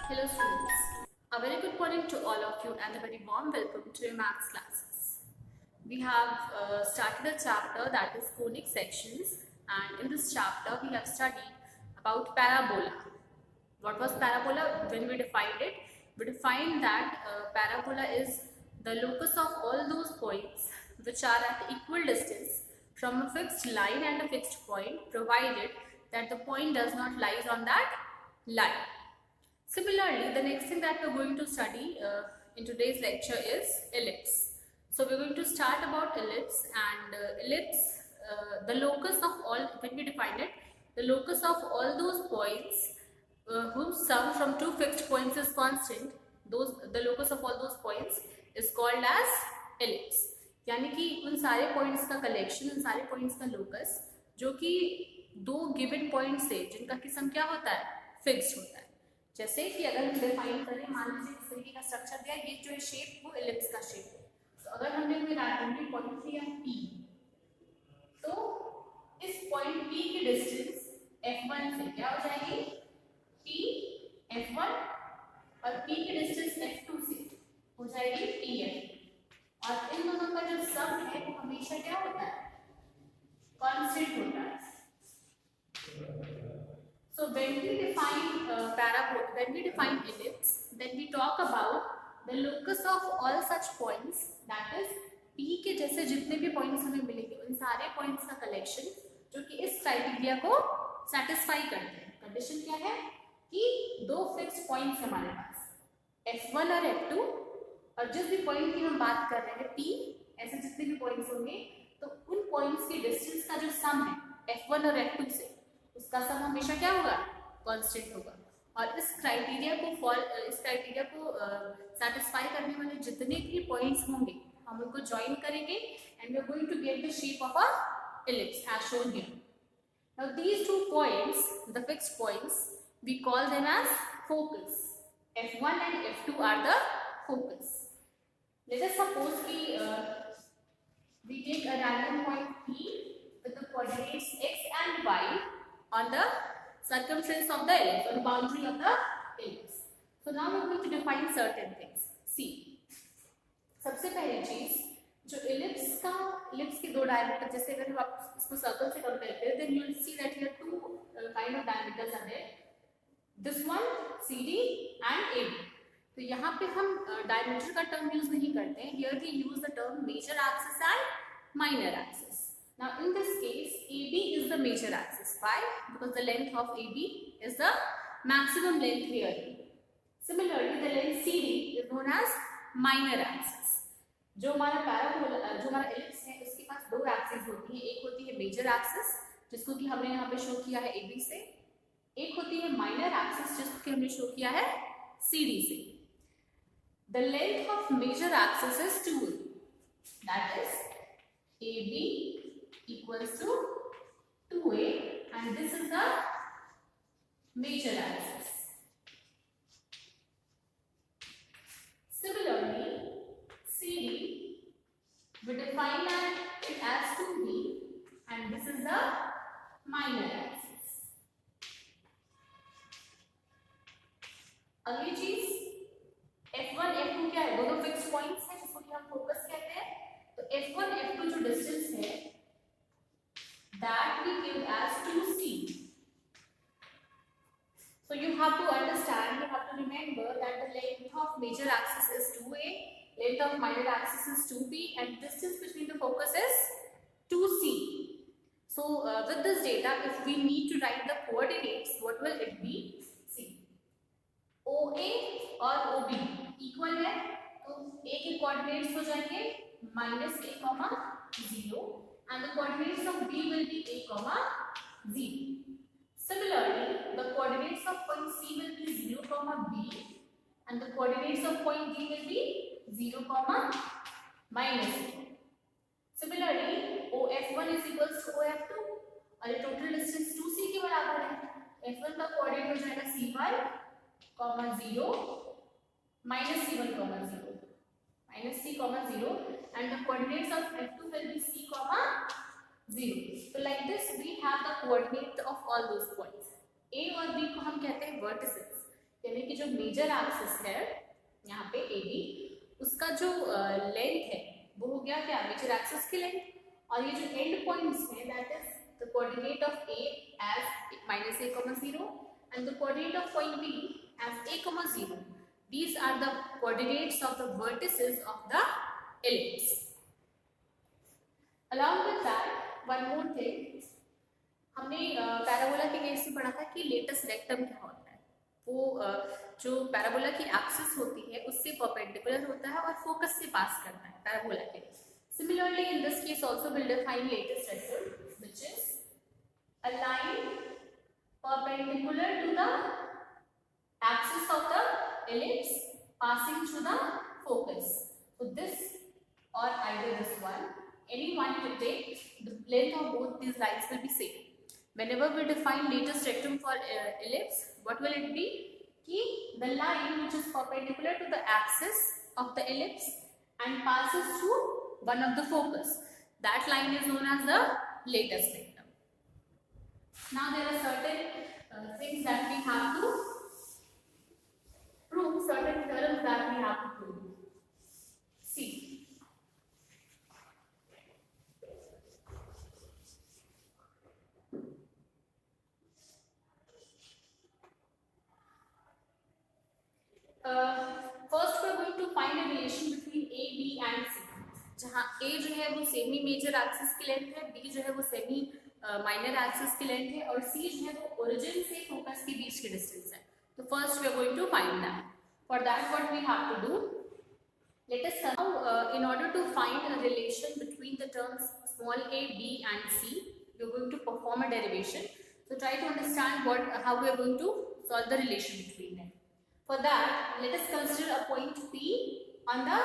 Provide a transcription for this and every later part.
Hello students, a very good morning to all of you and a very warm welcome to your maths classes. We have started a chapter that is conic sections, and in this chapter we have studied about parabola. What was parabola? When we defined it, we defined that parabola is the locus of all those points which are at equal distance from a fixed line and a fixed point, provided that the point does not lie on that line. Similarly, the next thing that we're going to study in today's lecture is ellipse. So we're going to start about ellipse, and ellipse, the locus of all, when we define it, the locus of all those points whose sum from two fixed points is constant, the locus of all those points is called as ellipse. यानी कि उन सारे points का collection, उन सारे points का locus जो कि दो गिवन पॉइंट से जिनका की सम क्या होता है, फिक्स्ड होता है. जैसे कि अगर हम डिफाइन करें, मान लीजिए इस तरीके का स्ट्रक्चर दिया, ये जो है शेप वो एलिप्स का शेप है. तो अगर हमने कोई रैंडमली पॉइंट लिया P, तो इस पॉइंट P की डिस्टेंस F1 से क्या हो जाएगी, P F1, और P की डिस्टेंस F2 से हो जाएगी PF. और इन दोनों का जो सम है वो हमेशा क्या होता है, कांस्टेंट होता है. So when we define parabola, when we define ellipse, then we talk about the locus of all such points, that is P के जैसे जितने भी points हमें मिलेंगे उन सारे points का collection जो कि इस क्राइटेरिया को satisfy करते हैं. कंडीशन क्या है कि दो फिक्स्ड points हमारे पास F1 और F2, और जिस भी पॉइंट की हम बात कर रहे हैं P, ऐसे जितने भी पॉइंट्स होंगे तो उन पॉइंट्स की डिस्टेंस का जो सम है F1 और F2 से, उसका सम हमेशा क्या होगा, कांस्टेंट होगा. और इस क्राइटेरिया को सेटिस्फाई करने वाले जितने भी पॉइंट्स होंगे हम उनको ज्वाइन करेंगे and we are going to get the shape of a ellipse as shown here. Now these two points, the fixed points, we call them as focus. F1 and F2 are the focus. Let us suppose we take a random point P with the coordinates x and y on the circumference of the ellipse, on the boundary of the ellipse. So now we are going to define certain things. See, सबसे पहली चीज जो ellipse के दो diameter, जैसे अगर हम इसको सर्कल से काउंट करते हैं, then you will see that here two kind of diameters are there. This one CD and AB. तो यहाँ पे हम डायमीटर का टर्म यूज नहीं करते हैं. Here we use the term major axis and minor axis. Now in this case AB is the major axis. Why? Because the length of AB is the maximum length here. Similarly the length CD is known as minor axis. जो हमारा parabola, जो हमारा ellipse है, उसके पास दो axis होती हैं. एक होती है मेजर एक्सिस जिसको कि हमने यहाँ पे शो किया है AB से, एक होती है माइनर एक्सिस जिसको कि हमने शो किया है CD से. The length of major axis is 2, that is AB equals to 2A, and this is the major axis. Similarly, CD, we define it as 2B, and this is the minor axis. अगली चीज F1 F2 क्या है, दोनों fixed points हैं जिसको कि हम focus कहते हैं. तो F1 F2 जो डिस्टेंस है that we give as 2C. So you have to understand, you have to remember that the length of major axis is 2A, length of minor axis is 2B, and distance between the focus is 2C. So with this data, if we need to write the coordinates, what will it be? See, OA और OB equal है, तो A के coordinates हो जाएंगे -a, 0, and the coordinates of B will be a, 0. Similarly, the coordinates of point C will be 0, B, and the coordinates of point D will be 0, -0. Similarly, OF1 is equals to OF2, और ये total distance 2C के बराबर है. F1 का coordinate हो जाएगा C1, 0, -C1, 0, -C, 0, and the coordinates of F2 will be C, 0. So like this we have the coordinate of all those points. A और B को हम कहते हैं vertices. यानी कि जो मेजर एक्सिस है यहाँ पे ए बी, उसका जो लेंथ है वो हो गया क्या, मेजर एक्सिस की लेंथ, और ये जो एंड पॉइंट्स हैं that is the coordinate of a as -a,0 and the coordinate of point B as a,0. These are the coordinates of the vertices of the ellipse. Along with that, one more thing, हमने parabola के case में पढ़ा था कि latus rectum क्या होता है। वो जो पैराबोला की एक्सिस होती है उससे परपेंडिकुलर होता है और फोकस से पास करता है पैराबोला के। Similarly, in this case also we'll define latest rectum, which is a line perpendicular to the axis of the ellipse passing through the focus. So this or either this one, any one will take, the length of both these lines will be same. Whenever we define latest rectum for ellipse, what will it be? Ki the line which is perpendicular to the axis of the ellipse and passes through one of the focus, that line is known as the latest rectum. Now there are certain things that we have to prove, certain theorems that we have to prove. See, first we are going to find a relation between A, B and C. जहाँ A जो है वो semi major axis की length है, B जो है वो semi minor axis की लेंथ है, और C जो है वो ओरिजिन से फोकस के बीच की डिस्टेंस है। तो first we are going to find that. For that what we have to do, let us now in order to find a relation between the terms small a, B and C, we are going to perform a derivation. So try to understand how we are going to solve the relation between them. For that, let us consider a point P on the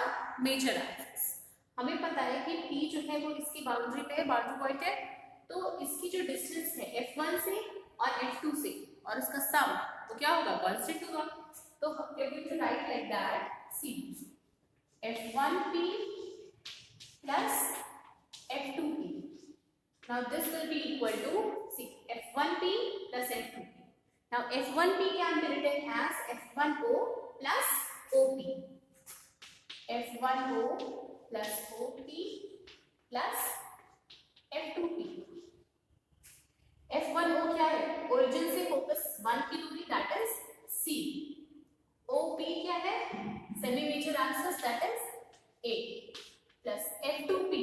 major axis. हमें पता है कि P जो है वो इसकी boundary पे है, बाउंड्री पॉइंट है, तो इसकी जो डिस्टेंस है F1 से और F2 से और उसका सम तो क्या होगा, कांस्टेंट होगा। तो हम we are going to write like that, see F1P plus F2P. Now this will be equal to, see, F1P plus F2P. Now F1P can be written as F1O plus OP. F1O plus OP plus F2P. F1O क्या है, origin से focus 1 की दूरी, that is C. OP क्या है, semi major axis, that is A. Plus F2P,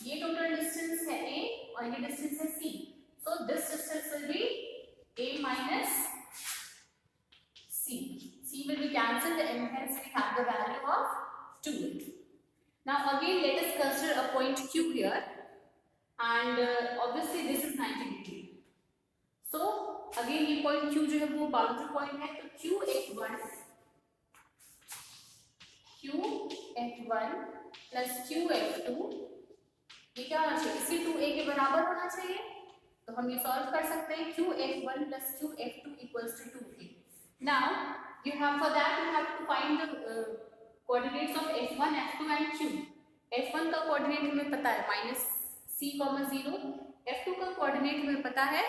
ये total distance है A और ये डिस्टेंस है C. So this distance will be A minus C. C will be cancelled and hence we have the value of 2. Now again let us consider a point Q here, and obviously this is 90 degree. So again ये point Q जो है वो boundary point है, तो QF1 plus QF2 ये क्या होना चाहिए, इसी 2A के बराबर होना चाहिए। तो हम ये सॉल्व कर सकते हैं, QF1 plus QF2 equals to 2A. Now you have, for that you have to find the coordinates of F1, F2 and Q. F1 का कोऑर्डिनेट हमें पता है -C,0, F2 का कोऑर्डिनेट हमें पता है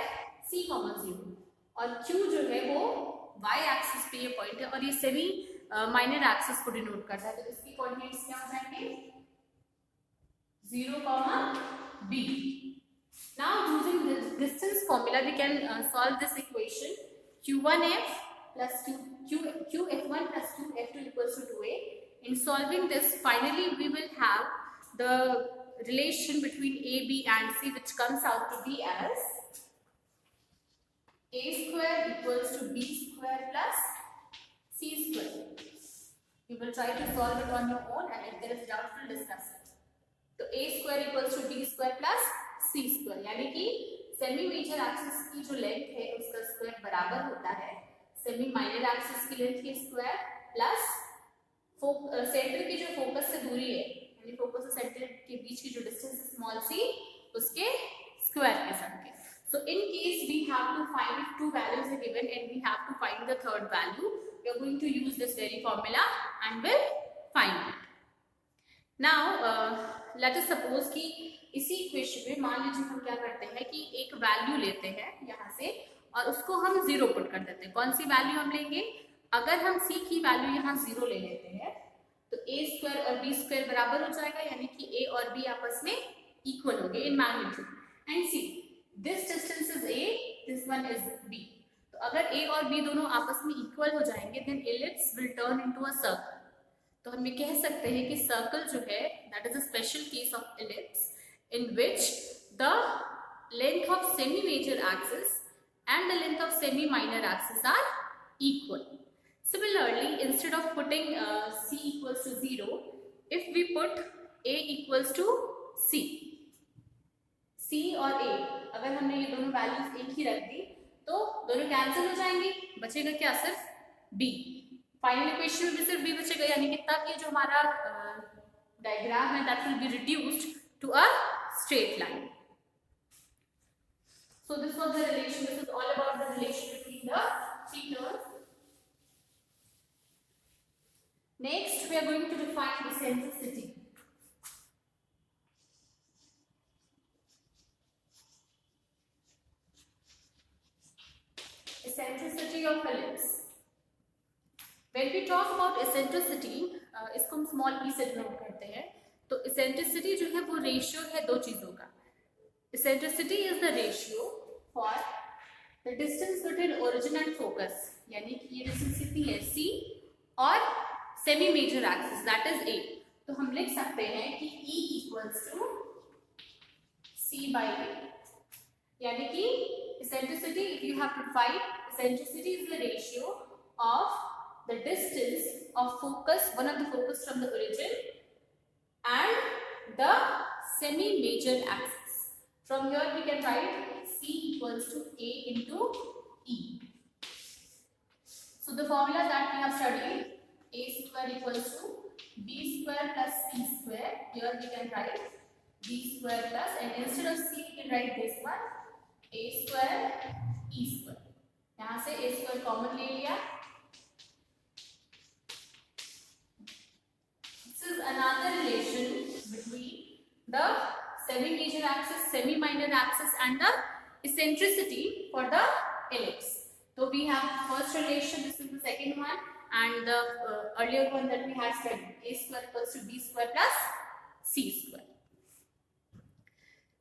C,0, और Q जो है वो y एक्सिस पे ये पॉइंट है और ये सेमी माइनर एक्सिस को डिनोट करता है, तो इसके कोऑर्डिनेट्स क्या हो जाएंगे 0, B. Now using the distance formula we can solve this equation, Q1F plus QF1 plus QF2 equals to 2A. In solving this, finally we will have the relation between A, B and C, which comes out to be as A square equals to B square plus C square. You will try to solve it on your own, and if there is doubt, we'll discuss it. तो A square equals to B square plus C square, यानी कि semi major axis की जो length है उसका square बराबर होता है सेमी माइनर एक्सिस की लेंथ के स्क्वायर प्लस सेंटर की जो फोकस से दूरी है, यानी फोकस और सेंटर के बीच की जो डिस्टेंस है स्मॉल सी, उसके स्क्वायर के सम के। So in case we have to find, if two values are given and we have to find the third value, we are going to use this very formula and will find it. Now let us suppose कि इसी equation में मान लीजिए हम क्या करते हैं कि एक वैल्यू लेते हैं यहाँ से और उसको हम 0 पुट कर देते हैं। कौन सी वैल्यू हम लेंगे, अगर हम c की वैल्यू यहाँ 0 ले लेते हैं तो a स्क्वायर और b स्क्वायर बराबर हो जाएगा, यानी कि a और b आपस में इक्वल हो गए in magnitude. And see this distance is a, this one is b। तो अगर a और b दोनों आपस में इक्वल हो जाएंगे then ellipse will turn into a circle. तो हम ये कह सकते हैं कि सर्कल जो है that is a special case of ellipse in which the length of semi major axis and the length of semi minor axis are equal. Similarly, instead of putting c equals to 0, if we put a equals to c, c और a अगर हमने ये दोनों values एक ही रख दी तो दोनों cancel हो जाएंगे, बचेगा क्या, सिर्फ b। फाइनल इक्वेशन में भी सिर्फ b बचेगा, यानी कि तब ये जो हमारा डायग्राम है that will be reduced to a straight line. So this was the relation, this is all about the relation between the three terms. Next we are going to define eccentricity. Eccentricity of ellipse. When we talk about eccentricity, इसको हम small e से denote करते हैं। तो eccentricity जो है वो ratio है दो चीजों का। Eccentricity is the ratio for the distance between origin and focus, यानी कि ये डिस्टेंस कितनी है c और semi major axis that is a। तो हम लिख सकते हैं कि E equals to c by a, यानी कि eccentricity, if you have to find eccentricity is the ratio of the distance of focus, one of the focus from the origin and the semi major axis. From here we can write c equals to a into e. So the formula that we have studied, a square equals to b square plus c square. Here we can write b square plus, and instead of c we can write this one, a square e square. यहाँ से a square common ले लिया। This is another relation between the semi-major axis, semi-minor axis and the eccentricity for the ellipse. So we have first relation, this is the second one, and the earlier one that we had studied, a square equals to b square plus c square.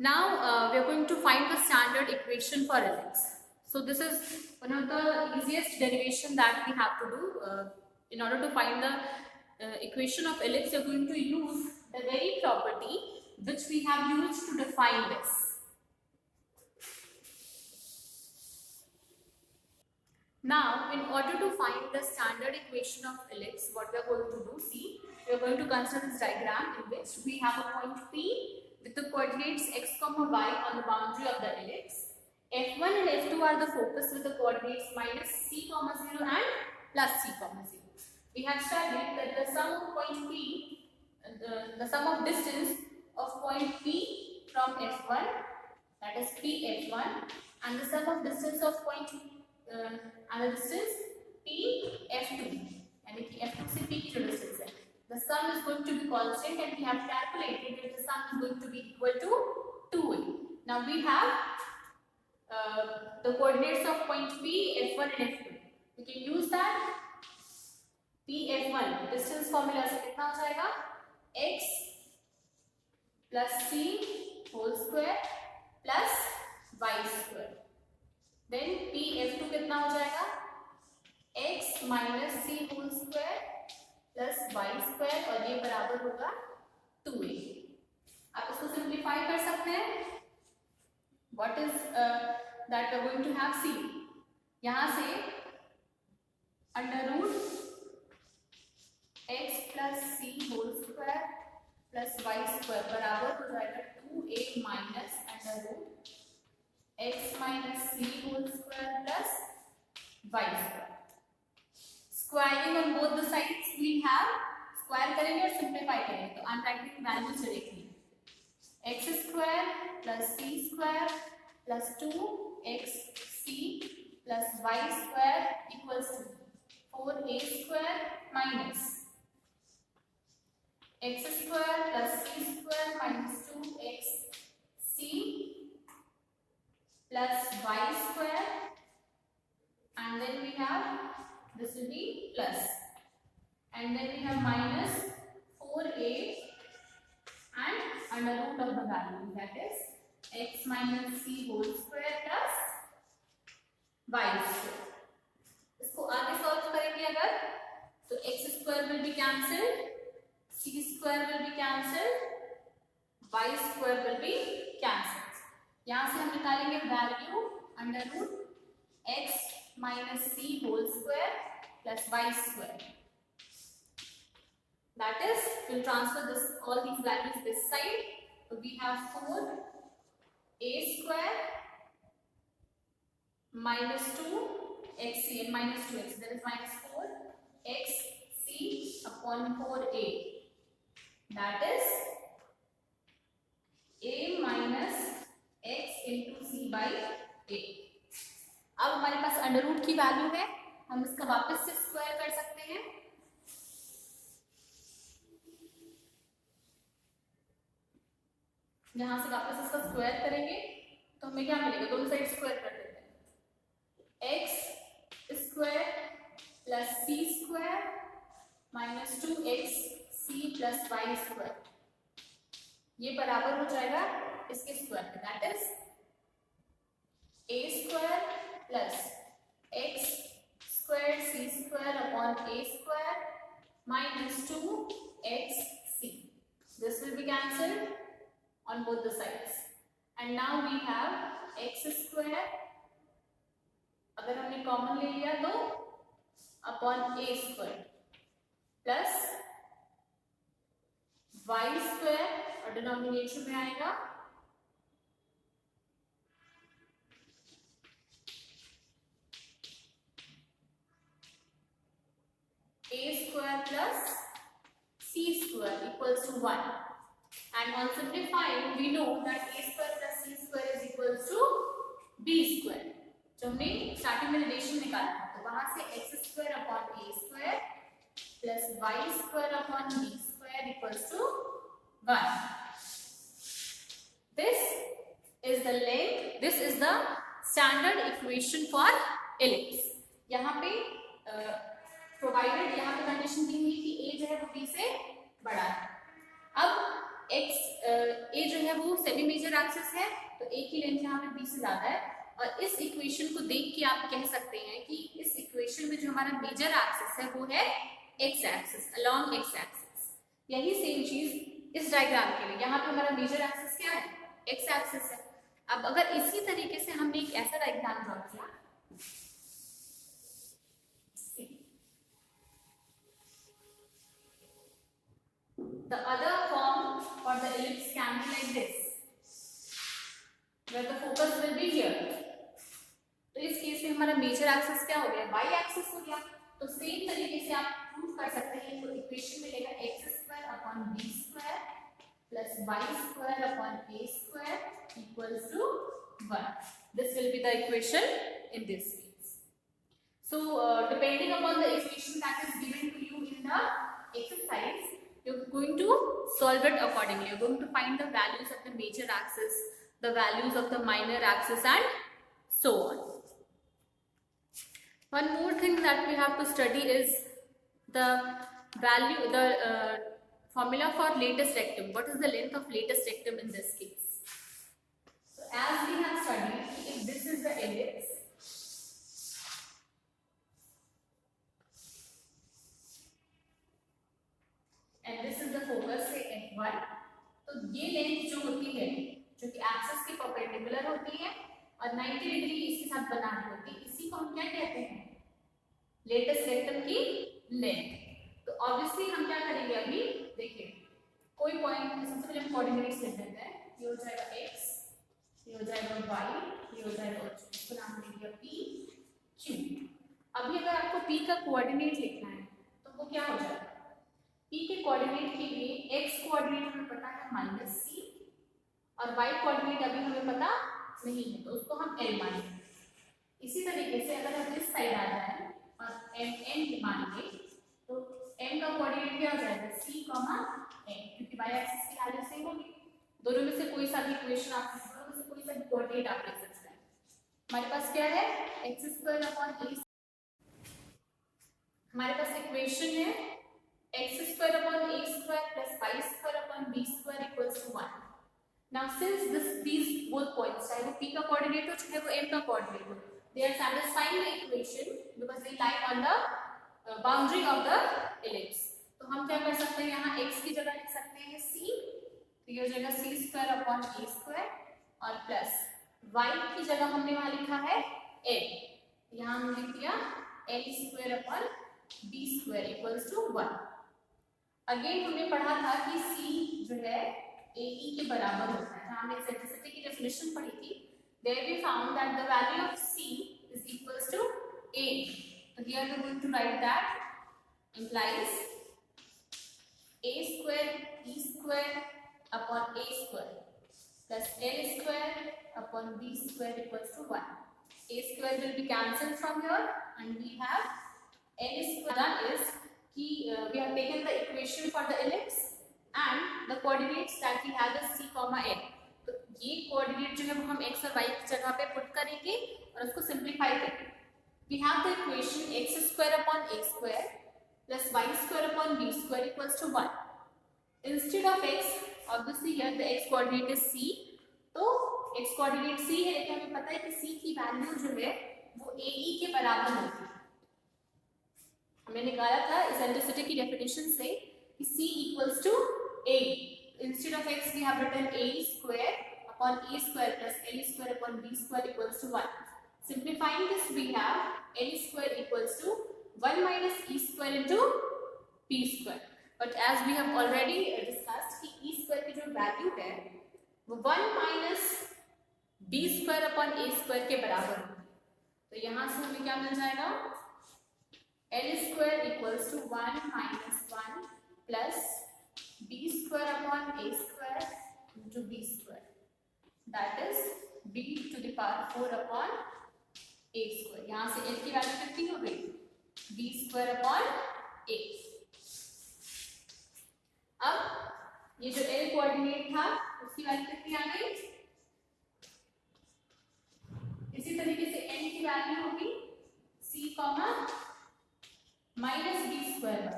Now we are going to find the standard equation for ellipse. So this is one of the easiest derivation that we have to do. In order to find the equation of ellipse, we are going to use the very property which we have used to define this. Now, in order to find the standard equation of ellipse, what we are going to do, see, we are going to consider this diagram in which we have a point P with the coordinates x, y on the boundary of the ellipse. F1 and F2 are the focus with the coordinates minus c, 0 and plus c, 0. We have studied that the sum of point P, the sum of distance of point P from F1, that is P F1, and the sum of distance of point and the distance P F2, यानी कि F2 से P की जो distance है, the sum is going to be constant and we have calculated that the sum is going to be equal to 2a. Now we have the coordinates of point P F1 and F2. We can use that. P F1 distance formula से कितना हो जाएगा, x plus c whole square plus y square. Then P F2 कितना हो जाएगा, x minus c whole square plus y square, और ये बराबर होगा 2a. आप इसको सिंप्लीफाई कर सकते हैं. What is that we are going to have, c यहाँ से under root x plus c whole square plus y square बराबर हो जाएगा 2a minus under root x minus c whole square plus y square. Squaring on both the sides we have, square करेंगे और simplify करेंगे, तो I'm writing values directly. X square plus c square plus 2xc plus y square equals to 4a square minus x square plus c square minus 2xc plus y square, and then we have this will be plus, and then we have minus 4a and under root of the value, that is x minus c whole square plus y square. इसको आगे solve करेंगे अगर, तो x square will be cancelled, c square will be cancelled, y square will be cancelled. यहाँ से हम निकालेंगे value under root x minus c whole square plus y square. That is, we'll transfer this all these values this side. So we have 4a square minus 2xc and minus 2x. That is minus 4xc upon 4a. That is a minus x into c by a. अब हमारे पास under root की value है, हम इसका वापस से square कर सकते हैं. यहां से वापस इसका स्क्वायर करेंगे तो हमें क्या मिलेगा, दोनों साइड स्क्वायर कर देते हैं. x square plus c square minus 2xc plus y square, ये बराबर हो जाएगा इसके स्क्वायर में. That is a square plus x square c square upon a square minus 2xc. This will be cancelled on both the sides, and now we have x square, अगर हमने common ले लिया तो upon a square plus y square और denominator में आएगा a square plus c square equals to 1. And on simplifying, we know that a square plus c square is equals to b square. जो हमने starting में relation निकाला था, तो वहां से x square upon a square plus y square upon b square equals to 1. This is the length. This is the standard equation for ellipse. यहाँ पे प्रोवाइडेड यहाँ पे कंडीशन दी हुई कि a जो है वो b से बड़ा है. अब x a जो है वो सेमी मेजर एक्सिस है, तो a की लेंथ यहाँ पे b से ज्यादा है, और इस इक्वेशन को देख के आप कह सकते हैं कि इस इक्वेशन में जो हमारा मेजर एक्सिस है वो है x axis, along x axis. यही सेम चीज इस डायग्राम के लिए, यहाँ पे हमारा मेजर एक्सिस क्या है, x एक्सिस है. अब अगर इसी तरीके से हमने एक ऐसा डायग्राम ड्रॉ किया, the other form for the ellipse can be like this, where the focus will be here. तो इस केस में हमारा मेजर एक्सिस क्या हो गया, y एक्सिस हो गया. तो सेम तरीके से आप प्रूव कर सकते हैं, तो इक्वेशन मिलेगा x square upon b square plus y square upon a square equals to 1. This will be the equation in this case. So depending upon the equation that is given to you in the exercise, you're going to solve it accordingly. You're going to find the values of the major axis, the values of the minor axis, and so on. One more thing that we have to study is the value, the formula for latest rectum. What is the length of latest rectum in this case? So as we have studied, if this is the ellipse, and this is the focus say f1, तो ये length जो होती है, जो कि axis के perpendicular होती है और 90 डिग्री इसके साथ बनानी होती है, इसी को हम क्या कहते हैं, लेटेस्ट रेक्टम की लेंथ. तो ऑब्वियसली हम क्या करेंगे, अभी देखिए कोई पॉइंट, सबसे पहले हम कोऑर्डिनेट्स लिख देते हैं. ये हो जाएगा x, ये हो जाएगा y, ये हो जाएगा इसको नाम देंगे p q. अभी अगर आपको p का कोऑर्डिनेट लिखना है तो वो क्या हो जाएगा, p के कोऑर्डिनेट के लिए x कोऑर्डिनेट हमें पता है -c और y कोऑर्डिनेट अभी हमें पता नहीं है, तो उसको हम l मानेंगे. इसी तरीके से अगर हम इस साइड आ जाए और m n मानेंगे तो m का कोऑर्डिनेट क्या हो जाएगा, c, n, क्योंकि y एक्सिस की वैल्यू सेम होगी. दोनों में से कोई सा भी इक्वेशन आप दोनों में से कोई सा भी कोऑर्डिनेट आप लिख सकते हैं. हमारे पास क्या है, x² अपॉन a. हमारे पास इक्वेशन है x square upon a square plus y square upon b square equals to 1. Now since these both points, चाहे वो p का coordinate हो चाहे वो m का coordinate हो, they are satisfying the equation because they lie on the boundary of the ellipse. तो हम क्या कर सकते हैं, यहाँ x की जगह लिख सकते हैं c, तो ये हो जाएगा c square upon a square और प्लस y की जगह हमने वहाँ लिखा है l, यहाँ हमने लिख दिया l square upon b square equals to 1. Again हमने पढ़ा था कि c जो है AE के बराबर होता है, जहाँ हमने एक्सेंट्रिसिटी की डेफिनेशन पढ़ी थी. There we found that the value of c is equals to AE. So here we are going to write that implies a square e square upon a square plus l square upon b square equals to 1. A square will be cancelled from here and we have l square. Done is we have taken the equation for the ellipse and the coordinates that we have is c comma n. तो ये coordinate जो है वो हम x और y की जगह पे पुट करेंगे और उसको सिंप्लीफाई करेंगे. We have the equation x square upon a square plus y square upon b square equals to 1. Instead of x, obviously here the x coordinate is c, तो x coordinate c है, लेकिन हमें पता है कि c की value जो है वो AE के बराबर होती है. हमने निकाला था इसेंट्रिसिटी की डेफिनेशन से कि c equals to AE. Instead of x we have written AE square upon a square plus l square upon b square equals to 1. Simplifying this we have l square equals to 1 minus e square into p square. But as we have already discussed कि e square की जो value है वो 1 minus b square upon a square के बराबर होगी. तो यहाँ से हमें क्या मिल जाएगा, l square equals to 1 minus 1 plus b square upon a square into b square, that is b to the power 4 upon a square. यहाँ से l की वैल्यू कितनी हो गई, b square upon a. अब ये जो l कोऑर्डिनेट था उसकी वैल्यू कितनी आ गई, इसी तरीके से n की वैल्यू होगी c comma minus b square.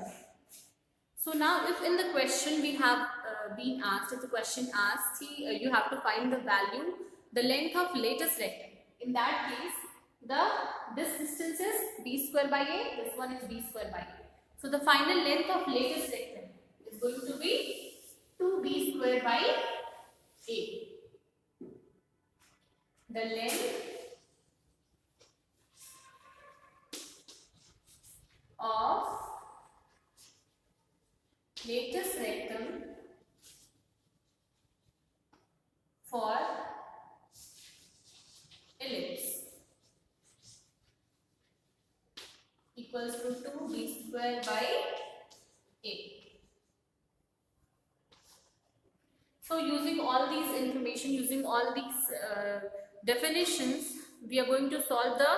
So now if in the question we have been asked, if the question asks you have to find the value, the length of latest rectangle. In that case this distance is b square by a, this one is b square by a. So the final length of latest rectangle is going to be 2b square by a. The length of latest rectum for ellipse equals to 2b square by a. So using all these information, using all these definitions, we are going to solve the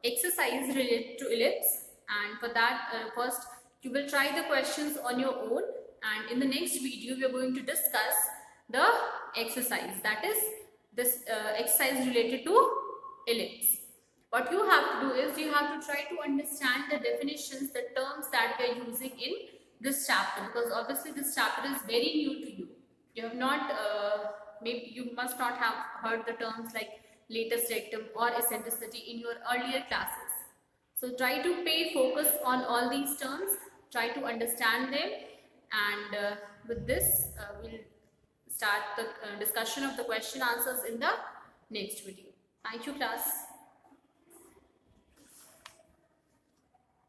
exercise related to ellipse. And for that first you will try the questions on your own, and in the next video we are going to discuss the exercise, that is this exercise related to ellipse. What you have to do is you have to try to understand the definitions, the terms that we are using in this chapter, because obviously this chapter is very new to you. You have not maybe you must not have heard the terms like latest rectum or eccentricity in your earlier classes. So try to pay focus on all these terms, try to understand them, and with this we'll start the discussion of the question answers in the next video. Thank you, class.